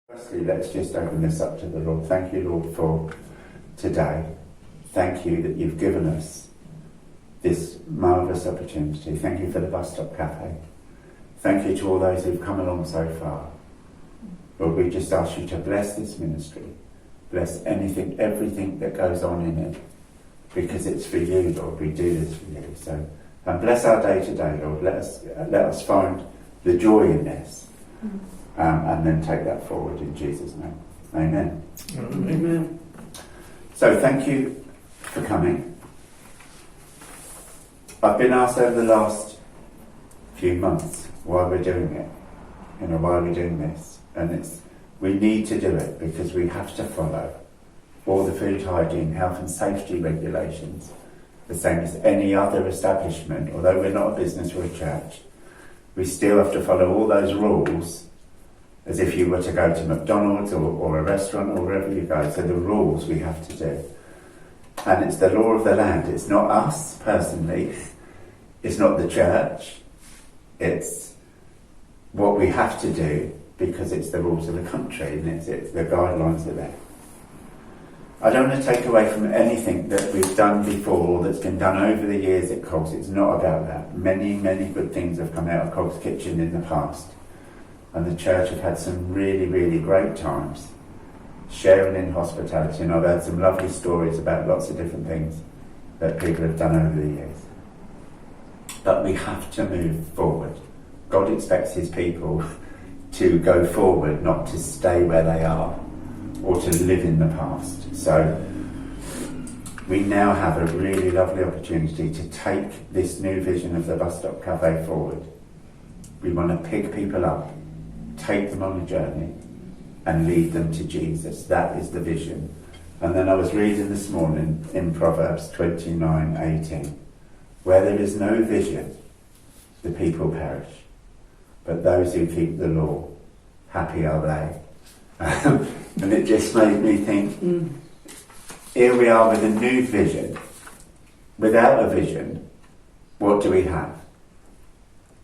Firstly, let's just open this up to the Lord. Thank you, Lord, for today. Thank you that you've given us this marvellous opportunity. Thank you for the Bus Stop Cafe. Thank you to all those who've come along so far. Lord, we just ask you to bless this ministry. Bless everything that goes on in it. Because it's for you, Lord. We do this for you. So, and bless our day to day, Lord. Let us find the joy in this. And then take that forward in Jesus' name. Amen. Amen. So thank you for coming. I've been asked over the last few months why we're doing it. Why we're doing this. And we need to do it because we have to follow all the food hygiene, health and safety regulations, the same as any other establishment. Although we're not a business or a church, we still have to follow all those rules as if you were to go to McDonald's or a restaurant or wherever you go. So the rules we have to do. And it's the law of the land. It's not us personally. It's not the church. It's what we have to do because it's the rules of the country and it's the guidelines are there. I don't want to take away from anything that we've done before or that's been done over the years at Cogs. It's not about that. Many, many good things have come out of Cogs Kitchen in the past. And the church have had some really, really great times sharing in hospitality. And I've heard some lovely stories about lots of different things that people have done over the years. But we have to move forward. God expects his people to go forward, not to stay where they are or to live in the past. So we now have a really lovely opportunity to take this new vision of the Bus Stop Cafe forward. We want to pick people up, take them on a journey and lead them to Jesus. That is the vision. And then I was reading this morning in Proverbs 29:18, where there is no vision, the people perish, but those who keep the law, happy are they. And it just made me think, here we are with a new vision. Without a vision, what do we have?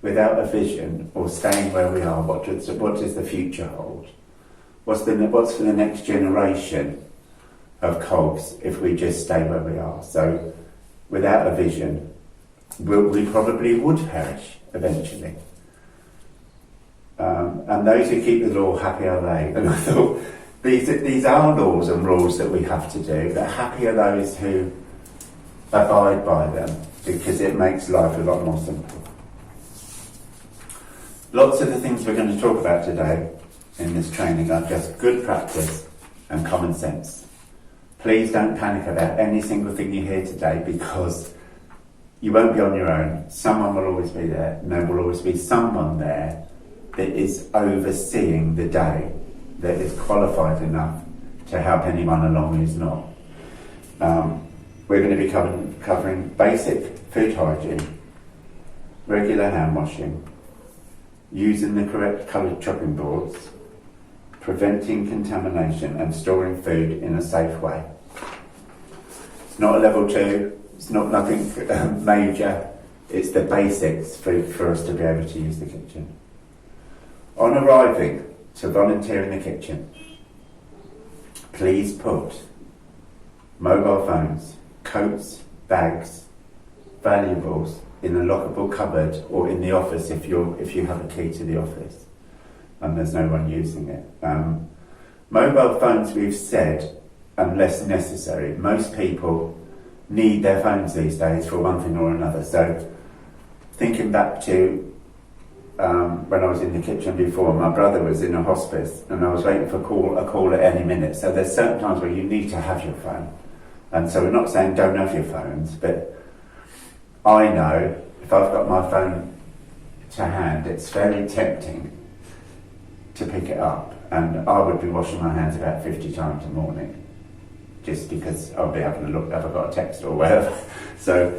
Without a vision or staying where we are, what does the future hold? What's for the next generation of Cogs if we just stay where we are? So without a vision, we probably would perish eventually. And those who keep the law, happy are they. And I thought, these are laws and rules that we have to do, but happy are those who abide by them because it makes life a lot more simple. Lots of the things we're going to talk about today in this training are just good practice and common sense. Please don't panic about any single thing you hear today because you won't be on your own. Someone will always be there, and there will always be someone there that is overseeing the day, that is qualified enough to help anyone along who's not. We're going to be covering basic food hygiene, regular hand washing, using the correct coloured chopping boards, preventing contamination and storing food in a safe way. It's not a level 2, it's not nothing major, it's the basics for us to be able to use the kitchen. On arriving to volunteer in the kitchen, please put mobile phones, coats, bags, valuables in a lockable cupboard or in the office if you have a key to the office and there's no one using it. Mobile phones, we've said, unless necessary. Most people need their phones these days for one thing or another. So thinking back to when I was in the kitchen before, my brother was in a hospice and I was waiting for a call at any minute. So there's certain times where you need to have your phone. And so we're not saying don't have your phones, but I know if I've got my phone to hand, it's very tempting to pick it up. And I would be washing my hands about 50 times a morning, just because I'll be having a look if I've got a text or whatever. So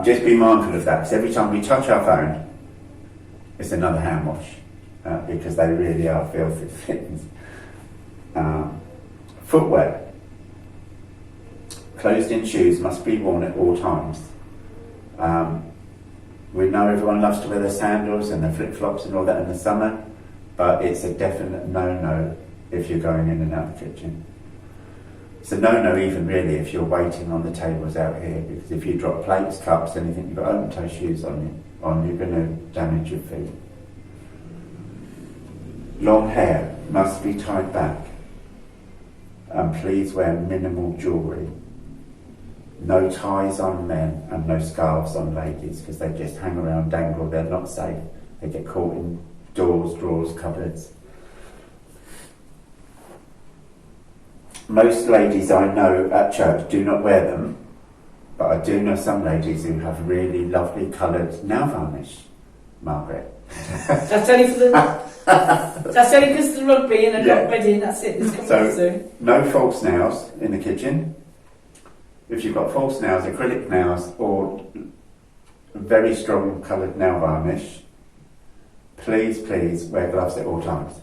just be mindful of that, because every time we touch our phone, it's another hand wash, because they really are filthy things. Footwear. Closed-in shoes must be worn at all times. We know everyone loves to wear their sandals and their flip-flops and all that in the summer, but it's a definite no-no if you're going in and out of the kitchen. It's a no-no even really if you're waiting on the tables out here, because if you drop plates, cups, anything, you've got open toe shoes on, you're going to damage your feet. Long hair must be tied back, and please wear minimal jewellery. No ties on men and no scarves on ladies, because they just hang around, dangle, they're not safe. They get caught in doors, drawers, cupboards. Most ladies I know at church do not wear them, but I do know some ladies who have really lovely coloured nail varnish. Margaret. That's only for the... That's only because of the rugby and a wedding, that's it. It's coming soon. No false nails in the kitchen. If you've got false nails, acrylic nails, or very strong coloured nail varnish, please wear gloves at all times.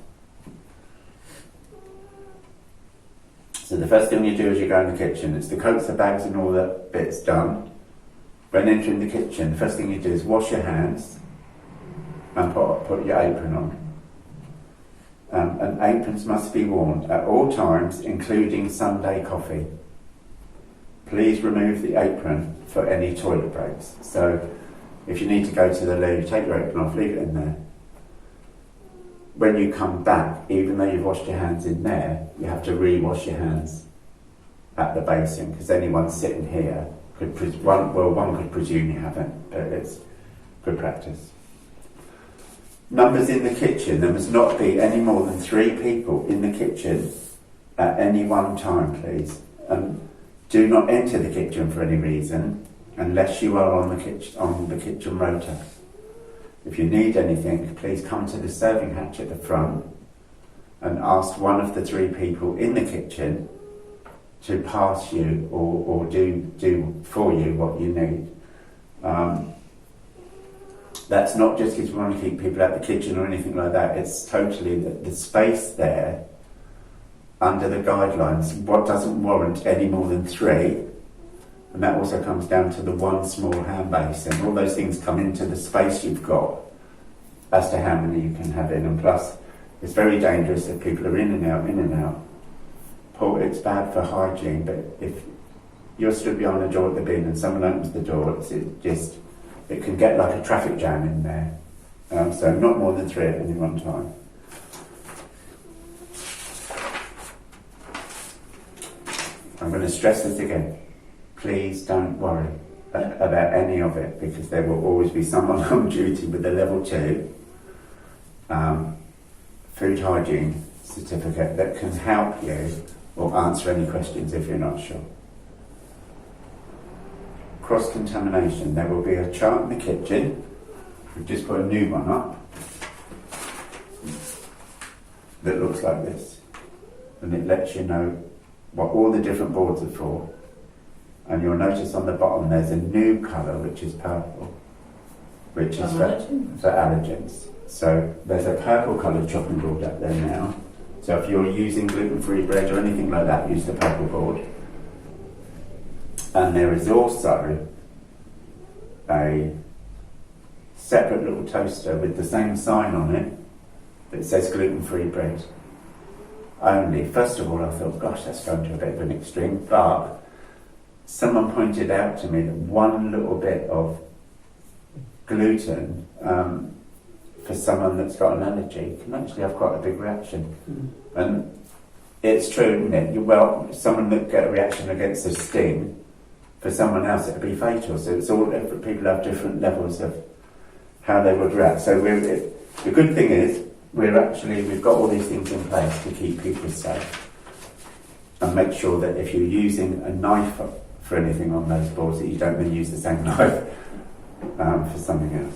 So the first thing you do as you go in the kitchen is the coats, the bags and all that bits done. When entering the kitchen, the first thing you do is wash your hands and put your apron on. And aprons must be worn at all times, including Sunday coffee. Please remove the apron for any toilet breaks. So if you need to go to the loo, take your apron off, leave it in there. When you come back, even though you've washed your hands in there, you have to re-wash your hands at the basin, because anyone sitting here one could presume you haven't, but it's good practice. Numbers in the kitchen. There must not be any more than 3 people in the kitchen at any one time, please. And do not enter the kitchen for any reason unless you are on the kitchen rota. If you need anything, please come to the serving hatch at the front and ask one of the 3 people in the kitchen to pass you or do for you what you need. That's not just because we want to keep people out of the kitchen or anything like that. It's totally the space there under the guidelines. What doesn't warrant any more than 3, and that also comes down to the 1 small hand basin. All those things come into the space you've got as to how many you can have in. And plus, it's very dangerous if people are in and out. It's bad for hygiene, but if you're stood behind the door at the bin and someone opens the door, it can get like a traffic jam in there. So not more than 3 at any one time. I'm going to stress this again. Please don't worry about any of it, because there will always be someone on duty with a level 2 food hygiene certificate that can help you or answer any questions if you're not sure. Cross-contamination. There will be a chart in the kitchen. We've just put a new one up that looks like this, and it lets you know what all the different boards are for. And you'll notice on the bottom there's a new colour, which is purple, which is for allergens. So there's a purple coloured chopping board up there now. So if you're using gluten-free bread or anything like that, use the purple board. And there is also a separate little toaster with the same sign on it that says gluten-free bread only. First of all, I thought, gosh, that's going to a bit of an extreme, but someone pointed out to me that one little bit of gluten for someone that's got an allergy can actually have quite a big reaction. And it's true, isn't it? Someone that get a reaction against a sting, for someone else it would be fatal. So it's all different. People have different levels of how they would react. So the good thing is we've got all these things in place to keep people safe and make sure that if you're using a knife for anything on those boards, that you don't then use the same knife for something else.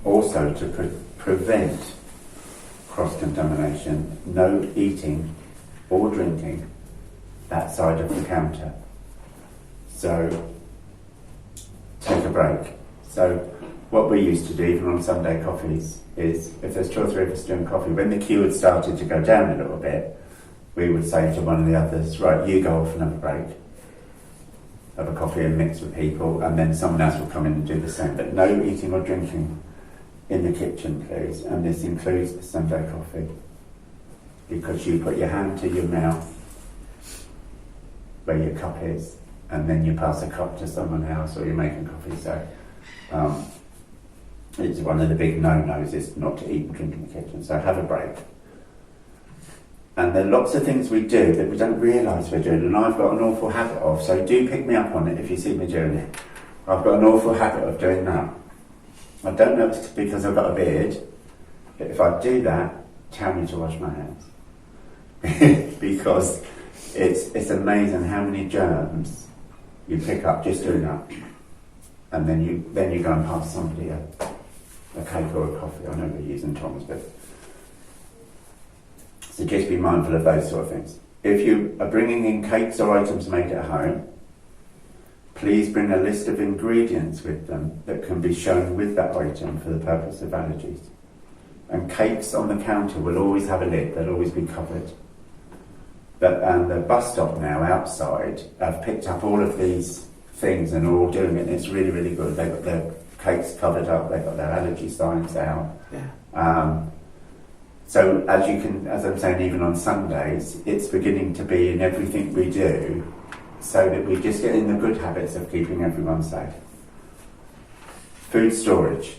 Also, to prevent cross-contamination, no eating or drinking that side of the counter. So take a break. So what we used to do, even on Sunday coffees, is if there's 2 or 3 of us doing coffee, when the queue had started to go down a little bit, we would say to one of the others, right, you go off and have a break. have a coffee and mix with people, and then someone else will come in and do the same. But no eating or drinking in the kitchen, please. And this includes the Sunday coffee, because you put your hand to your mouth where your cup is, and then you pass a cup to someone else, or you're making coffee. So it's one of the big no-nos is not to eat and drink in the kitchen. So have a break. And there are lots of things we do that we don't realise we're doing, and I've got an awful habit of, so do pick me up on it if you see me doing it. I've got an awful habit of doing that. I don't know if it's because I've got a beard, but if I do that, tell me to wash my hands. Because it's amazing how many germs you pick up just doing that. And then you go and pass somebody a cake or a coffee. I know we're using Tom's, but so just be mindful of those sort of things. If you are bringing in cakes or items made at home, please bring a list of ingredients with them that can be shown with that item for the purpose of allergies. And cakes on the counter will always have a lid, they'll always be covered. And the bus stop now outside have picked up all of these things and are all doing it, and it's really, really good. They've got their cakes covered up, they've got their allergy signs out. Yeah. So as I'm saying, even on Sundays, it's beginning to be in everything we do, so that we just get in the good habits of keeping everyone safe. Food storage.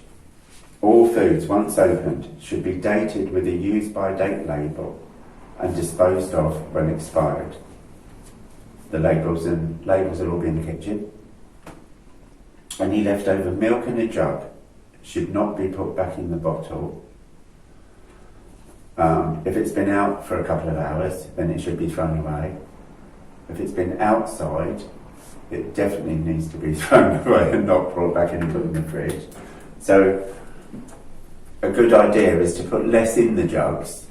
All foods, once opened, should be dated with a use-by date label and disposed of when expired. The labels will all be in the kitchen. Any leftover milk in a jug should not be put back in the bottle. If it's been out for a couple of hours, then it should be thrown away. If it's been outside, it definitely needs to be thrown away and not brought back in and put in the fridge. So a good idea is to put less in the jugs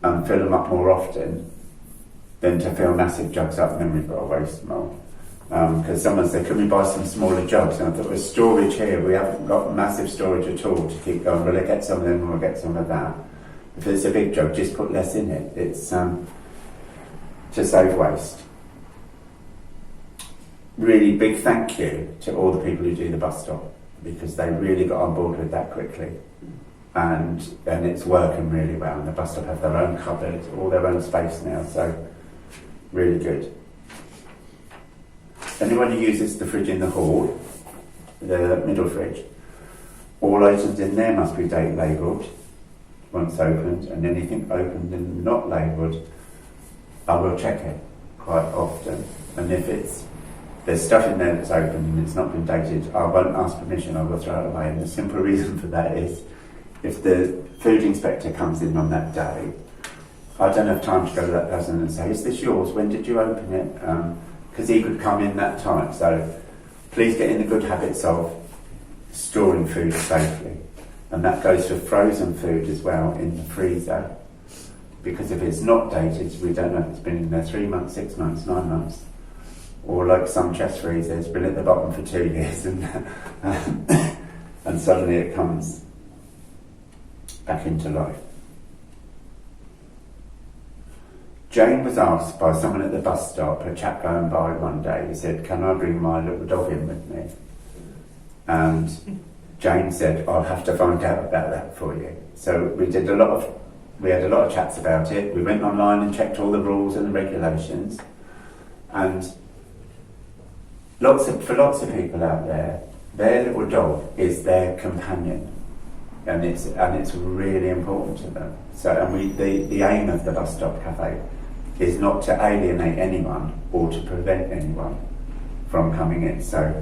and fill them up more often than to fill massive jugs up and then we've got to waste them all. Because someone said, can we buy some smaller jugs? And I thought, with storage here, we haven't got massive storage at all to keep going. We'll get some of them and we'll get some of that. If it's a big jug, just put less in it. It's to save waste. Really big thank you to all the people who do the bus stop, because they really got on board with that quickly. And it's working really well. And the bus stop have their own cupboard, all their own space now, so really good. Anyone who uses the fridge in the hall, the middle fridge, all items in there must be date labelled once opened, and anything opened and not labelled, I will check it quite often. And if there's stuff in there that's open and it's not been dated, I won't ask permission, I will throw it away. And the simple reason for that is, if the food inspector comes in on that day, I don't have time to go to that person and say, is this yours? When did you open it? Because he could come in that time. So please get in the good habits of storing food safely. And that goes for frozen food as well in the freezer. Because if it's not dated, we don't know if it's been in there 3 months, 6 months, 9 months. Or like some chest freezers, been at the bottom for 2 years and suddenly it comes back into life. Jane was asked by someone at the bus stop, a chap going by one day, he said, can I bring my little dog in with me? And Jane said, I'll have to find out about that for you. So we had a lot of chats about it. We went online and checked all the rules and the regulations. And for lots of people out there, their little dog is their companion. And it's really important to them. So, and the aim of the bus stop cafe is not to alienate anyone or to prevent anyone from coming in. So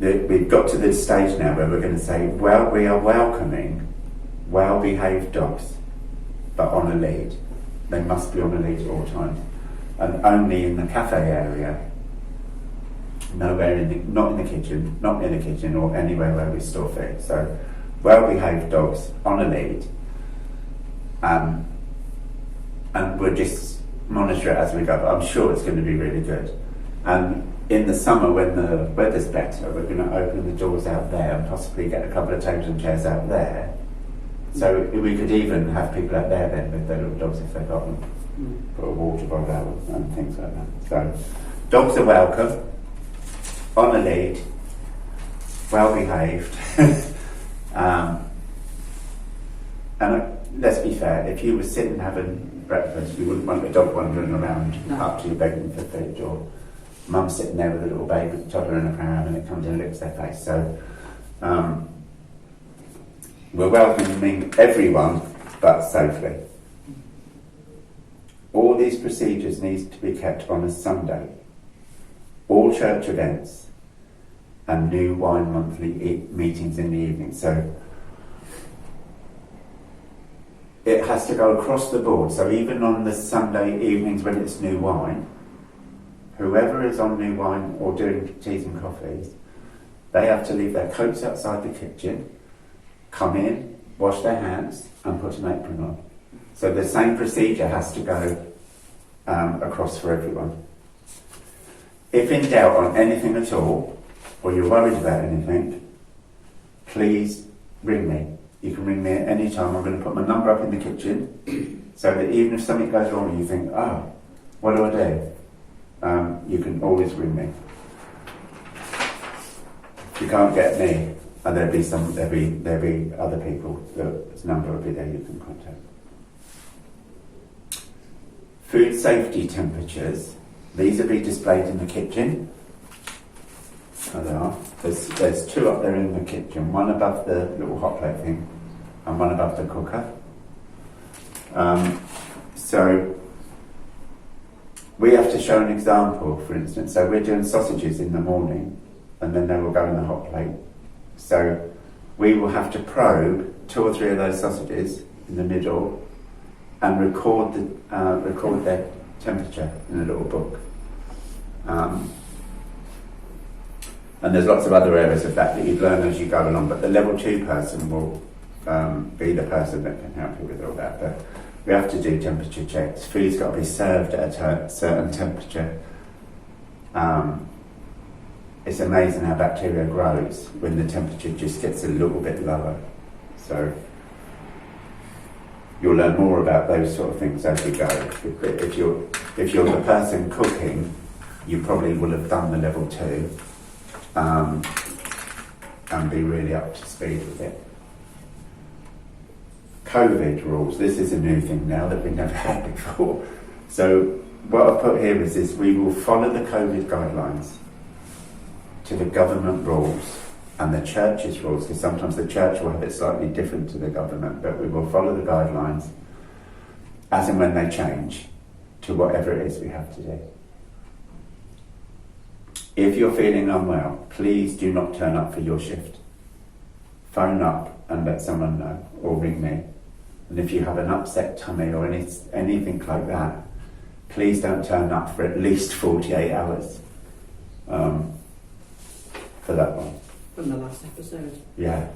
we've got to this stage now where we're going to say, well, we are welcoming well-behaved dogs, but on a lead. They must be on a lead at all times, and only in the cafe area. Nowhere not in the kitchen, not near the kitchen, or anywhere where we store food. So well-behaved dogs on a lead, and we'll just monitor it as we go. But I'm sure it's going to be really good. And in the summer, when the weather's better, we're going to open the doors out there and possibly get a couple of tables and chairs out there. So we could even have people out there then with their little dogs if they've got them, put a water bottle out and things like that. So Dogs are welcome, on a lead, well behaved. And let's be fair, if you were sitting having breakfast, you wouldn't want a dog wandering around up to you begging for food, or mum sitting there with a little baby toddler in a pram and it comes and licks their face. So we're welcoming everyone, but safely. All these procedures need to be kept on a Sunday. All church events and New Wine monthly meetings in the evening. So it has to go across the board. So even on the Sunday evenings when it's New Wine, whoever is on New Wine or doing teas and coffees, they have to leave their coats outside the kitchen, come in, wash their hands and put an apron on. So the same procedure has to go across for everyone. If in doubt on anything at all, or you're worried about anything, please ring me. You can ring me at any time. I'm going to put my number up in the kitchen so that even if something goes wrong and you think, oh, what do I do? You can always ring me. If you can't get me, and there'll be other people. This number will be there you can contact. Food safety temperatures. These will be displayed in the kitchen. Oh, there are. There's two up there in the kitchen. One above the little hot plate thing, and one above the cooker. So we have to show an example. For instance, so we're doing sausages in the morning, and then they will go in the hot plate. So we will have to probe 2 or 3 of those sausages in the middle and record their temperature in a little book. And there's lots of other areas of that you'd learn as you go along, but the level 2 person will be the person that can help you with all that. But we have to do temperature checks. Food's got to be served at a certain temperature. It's amazing how bacteria grows when the temperature just gets a little bit lower. So you'll learn more about those sort of things as you go. If you're the person cooking, you probably will have done the level 2 and be really up to speed with it. COVID rules. This is a new thing now that we've never had before. So what I've put here is we will follow the COVID guidelines to the government rules and the church's rules, because sometimes the church will have it slightly different to the government, but we will follow the guidelines as and when they change to whatever it is we have to do. If you're feeling unwell, please do not turn up for your shift. Phone up and let someone know, or ring me. And if you have an upset tummy or anything like that, please don't turn up for at least 48 hours for that one. From the last episode. Yeah.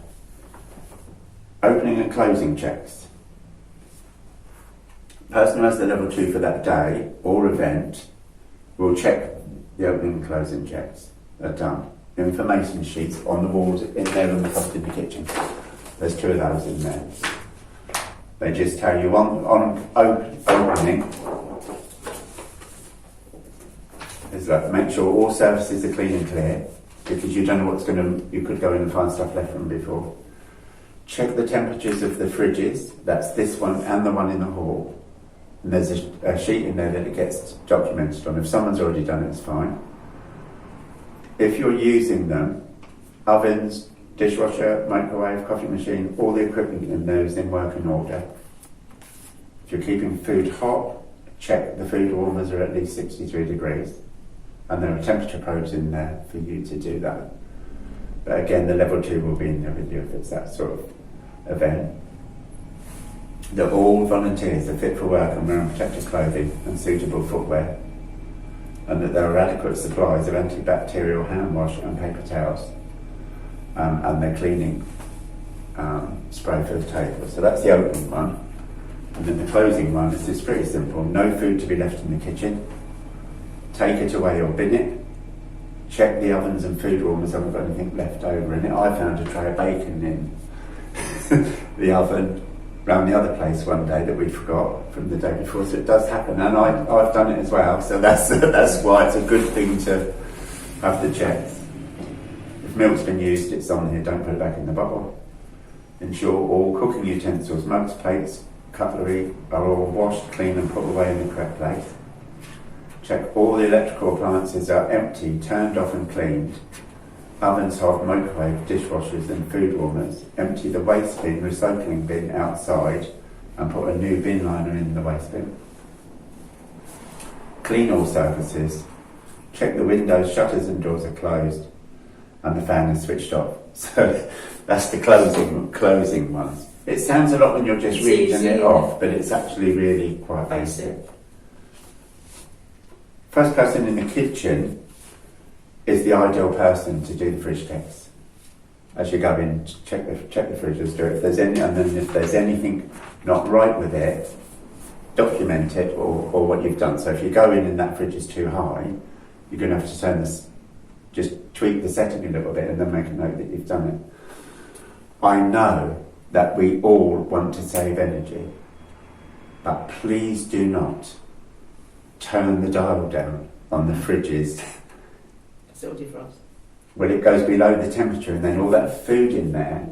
Opening and closing checks. Person who has the level 2 for that day or event will check the opening and closing checks are done. Information sheets on the walls in there and the top in the kitchen. There's 2 of those in there. They just tell you on opening, is that make sure all surfaces are clean and clear, because you don't know you could go in and find stuff left from before. Check the temperatures of the fridges. That's this one and the one in the hall. And there's a sheet in there that it gets documented on. If someone's already done it, it's fine. If you're using them, ovens, dishwasher, microwave, coffee machine, all the equipment in there is in working order. If you're keeping food hot, check the food warmers are at least 63 degrees. And there are temperature probes in there for you to do that. But again, the level 2 will be in there with you if it's that sort of event. They're all volunteers, they're fit for work and wearing protective clothing and suitable footwear. And that there are adequate supplies of antibacterial hand wash and paper towels. And they're cleaning spray for the table. So that's the opening one. And then the closing one is just pretty simple. No food to be left in the kitchen. Take it away or bin it. Check the ovens and food warmers haven't got anything left over in it. I found a tray of bacon in the oven. round the other place one day that we forgot from the day before, so it does happen, and I've done it as well, so that's why it's a good thing to have the checks. If milk's been used, it's on here, don't put it back in the bottle. Ensure all cooking utensils, mugs, plates, cutlery are all washed, clean and put away in the correct place. Check all the electrical appliances are empty, turned off and cleaned. Ovens, hob, microwave, dishwashers and food warmers. Empty the waste bin, recycling bin outside and put a new bin liner in the waste bin. Clean all surfaces. Check the windows, shutters and doors are closed and the fan is switched off. So that's the closing ones. It sounds a lot when you're just reading it off, but it's actually really quite basic. First person in the kitchen is the ideal person to do the fridge checks. As you go in, check the fridges, do it. If there's anything not right with it, document it or what you've done. So if you go in and that fridge is too high, you're going to have to turn this, just tweak the setting a little bit and then make a note that you've done it. I know that we all want to save energy, but please do not turn the dial down on the fridges. Still defrost. When it goes below the temperature and then all that food in there,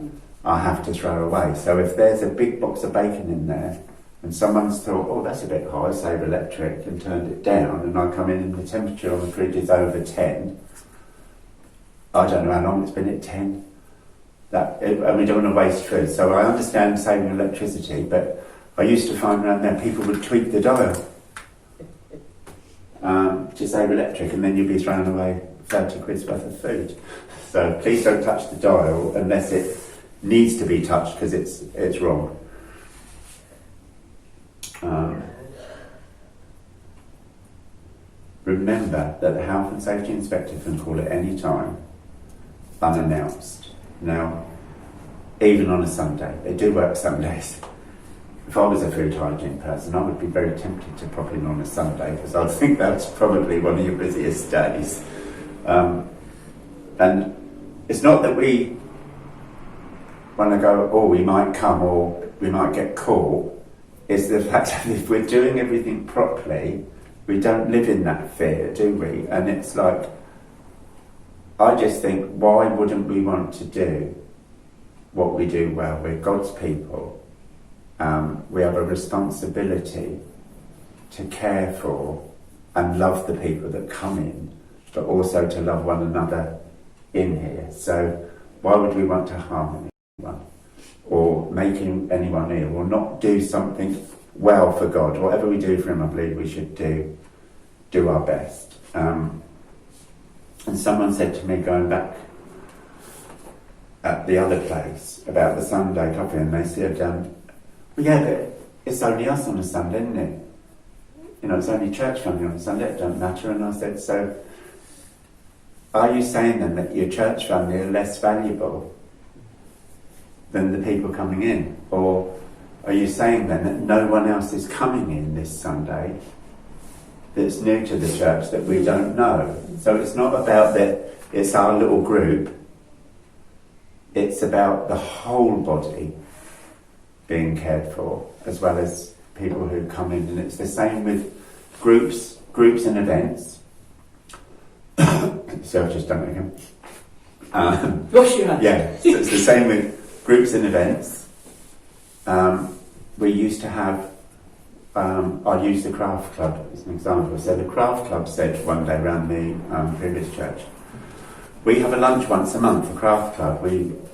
I have to throw away. So if there's a big box of bacon in there and someone's thought, oh, that's a bit high, save electric, and turned it down, and I come in and the temperature on the fridge is over 10, I don't know how long it's been at 10. And we don't want to waste food. So I understand saving electricity, but I used to find around there people would tweak the dial to save electric, and then you'd be throwing away 30 quid's worth of food. So please don't touch the dial unless it needs to be touched because it's wrong. Remember that the Health and Safety Inspector can call at any time, unannounced. Now, even on a Sunday, they do work Sundays. If I was a food hygiene person, I would be very tempted to pop in on a Sunday because I think that's probably one of your busiest days. And it's not that we want to go, oh, we might come or we might get caught. It's the fact that if we're doing everything properly, we don't live in that fear, do we? And it's like, I just think, why wouldn't we want to do what we do well? We're God's people. We have a responsibility to care for and love the people that come in, but also to love one another in here. So why would we want to harm anyone or making anyone ill or not do something well for God? Whatever we do for him, I believe we should do our best. And someone said to me, going back at the other place about the Sunday coffee, and they said, well, yeah, but it's only us on a Sunday, isn't it? You know, it's only church family on a Sunday, it don't matter. And I said, so are you saying then that your church family are less valuable than the people coming in? Or are you saying then that no one else is coming in this Sunday that's new to the church that we don't know? So it's not about that it's our little group, it's about the whole body being cared for, as well as people who come in. And it's the same with groups and events. So I've just done it again. Wash your hands. Yeah, so it's the same with groups and events. We used to have, I use the craft club as an example. So the craft club said one day around the previous church, we have a lunch once a month, the craft club.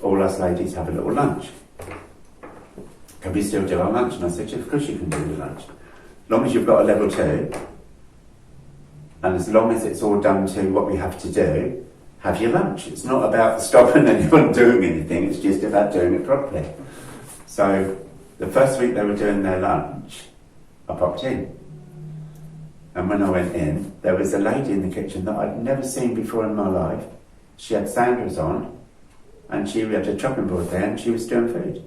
All us ladies have a little lunch. Can we still do our lunch? And I said, of course you can do the lunch. As long as you've got a level 2, and as long as it's all done to what we have to do, have your lunch. It's not about stopping anyone doing anything, it's just about doing it properly. So the first week they were doing their lunch, I popped in. And when I went in, there was a lady in the kitchen that I'd never seen before in my life. She had sandals on, and she had a chopping board there, and she was doing food.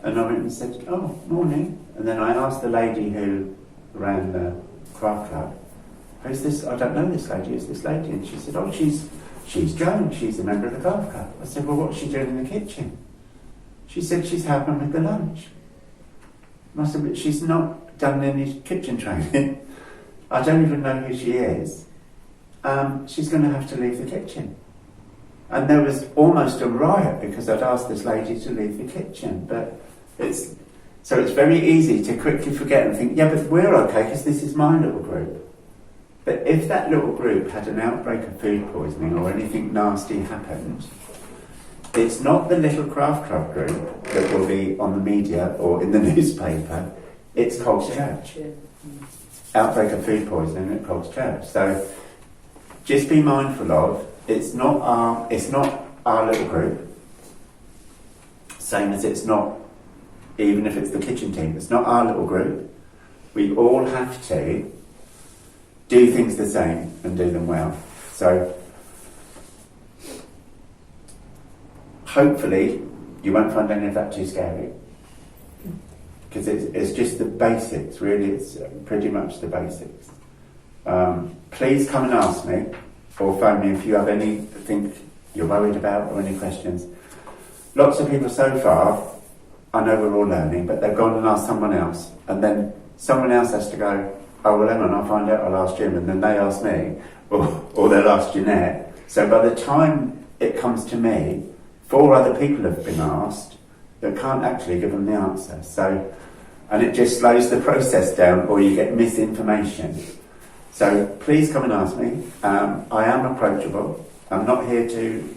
And I went and said, oh, morning. And then I asked the lady who ran the craft club, who's this? I don't know this lady, who's this lady? And she said, oh, she's Joan, she's a member of the craft club. I said, well, what's she doing in the kitchen? She said she's helping with the lunch. I said, but she's not done any kitchen training. I don't even know who she is. She's going to have to leave the kitchen. And there was almost a riot because I'd asked this lady to leave the kitchen. But it's very easy to quickly forget and think, yeah, but we're okay because this is my little group. But if that little group had an outbreak of food poisoning or anything nasty happened, it's not the little craft club group that will be on the media or in the newspaper, it's Cold's Church. Outbreak of food poisoning at Cold's Church. So just be mindful of, it's not our little group, same as it's not, even if it's the kitchen team, it's not our little group. We all have to do things the same and do them well. So hopefully you won't find any of that too scary, because it's just the basics, really. It's pretty much the basics. Please come and ask me or phone me if you have anything you're worried about or any questions. Lots of people so far, I know we're all learning, but they've gone and asked someone else, and then someone else has to go, oh well, Emma, I'll find out, I'll ask Jim, and then they ask me, or they'll ask Jeanette. So by the time it comes to me, 4 other people have been asked that can't actually give them the answer. So, and it just slows the process down, or you get misinformation. So please come and ask me. I am approachable. I'm not here to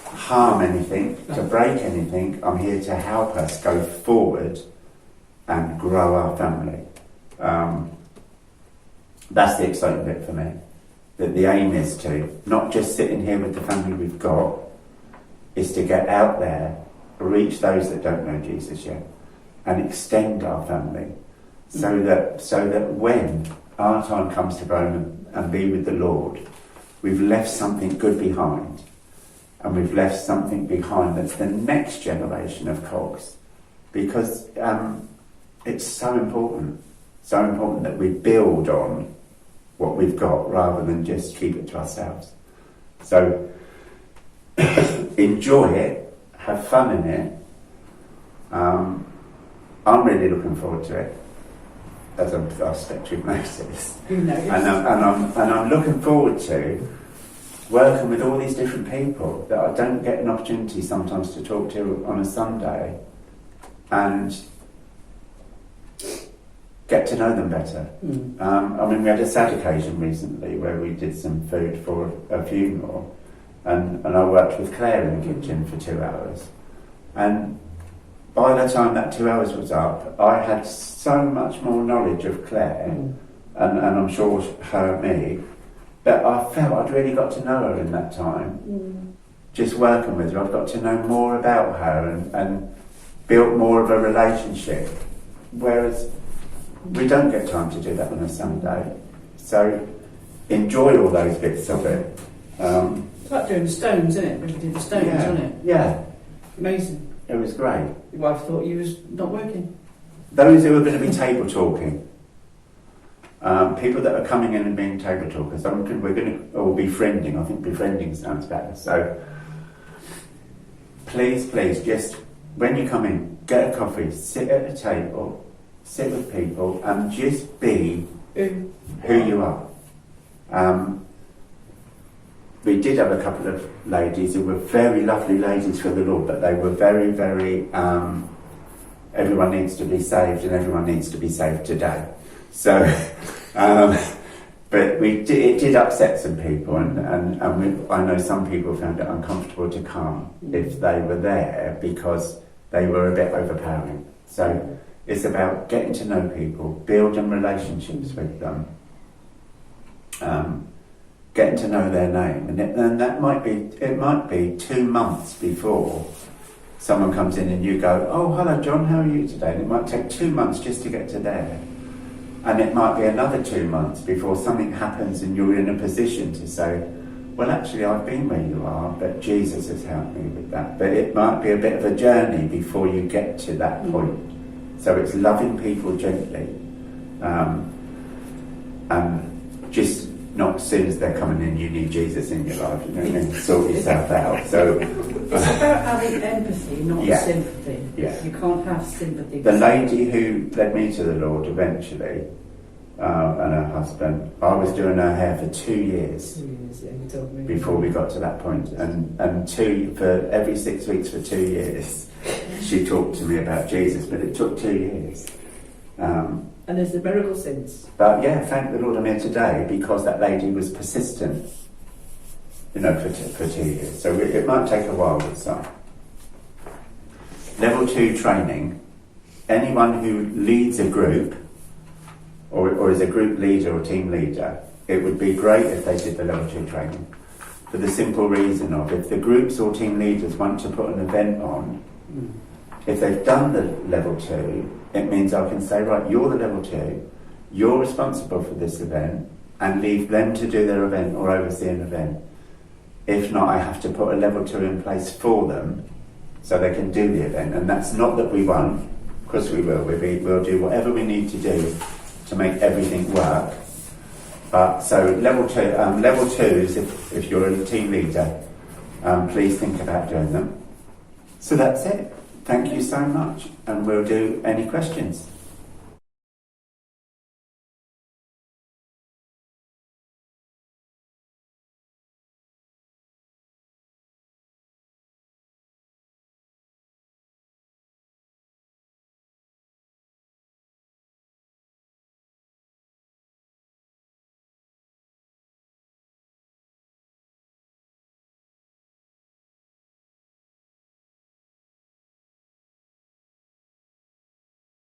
harm anything, to break anything. I'm here to help us go forward and grow our family. That's the exciting bit for me. That the aim is to not just sit in here with the family we've got, is to get out there, reach those that don't know Jesus yet, and extend our family, so that when our time comes to go and be with the Lord, we've left something good behind, and we've left something behind that's the next generation of cogs, because it's so important that we build on what we've got rather than just keep it to ourselves. So enjoy it, have fun in it. I'm really looking forward to it, as I expect you've noticed. And I'm looking forward to working with all these different people that I don't get an opportunity sometimes to talk to on a Sunday, and get to know them better. I mean, we had a sad occasion recently where we did some food for a funeral, and I worked with Claire in the kitchen for 2 hours, and by the time that 2 hours was up, I had so much more knowledge of Claire, and I'm sure her and me, that I felt I'd really got to know her in that time. Just working with her, I've got to know more about her and built more of a relationship, whereas we don't get time to do that on a Sunday. So enjoy all those bits of it. It's like doing stones, isn't it? When you do the stones, isn't it? Yeah. Amazing. It was great. Your wife thought you was not working. Those who are going to be table talking, people that are coming in and being table talkers, we're going to, or befriending. I think befriending sounds better. So please, just when you come in, get a coffee, sit at a table, sit with people, and just be who you are. We did have a couple of ladies who were very lovely ladies for the Lord, but they were very, very, everyone needs to be saved and everyone needs to be saved today. So, but it did upset some people, and I know some people found it uncomfortable to come if they were there because they were a bit overpowering. So it's about getting to know people, building relationships with them, getting to know their name, and that might be 2 months before someone comes in and you go, oh, hello John, how are you today? And it might take 2 months just to get to there, and it might be another 2 months before something happens and you're in a position to say, well, actually I've been where you are, but Jesus has helped me with that. But it might be a bit of a journey before you get to that point. So it's loving people gently, and just not as soon as they're coming in, you need Jesus in your life, you know, and sort yourself out. So It's about having empathy, not Yeah. sympathy. Yeah. You can't have sympathy. The lady who led me to the Lord eventually, and her husband, I was doing her hair for 2 years Yeah, you told me. before we got to that point, and for every 6 weeks for 2 years, she talked to me about Jesus, but it took 2 years. And there's the miracle since. But yeah, thank the Lord I'm here today because that lady was persistent, for 2 years. So it might take a while with some. Level 2 training. Anyone who leads a group or is a group leader or team leader, it would be great if they did the level 2 training. For the simple reason of if the groups or team leaders want to put an event on, if they've done the level 2, it means I can say, right, you're the level 2, you're responsible for this event, and leave them to do their event or oversee an event. If not, I have to put a level 2 in place for them so they can do the event. And that's not that we won't, of course we will. We'll do whatever we need to do to make everything work. So level 2s, if you're a team leader, please think about doing them. So that's it. Thank you so much, and we'll do any questions.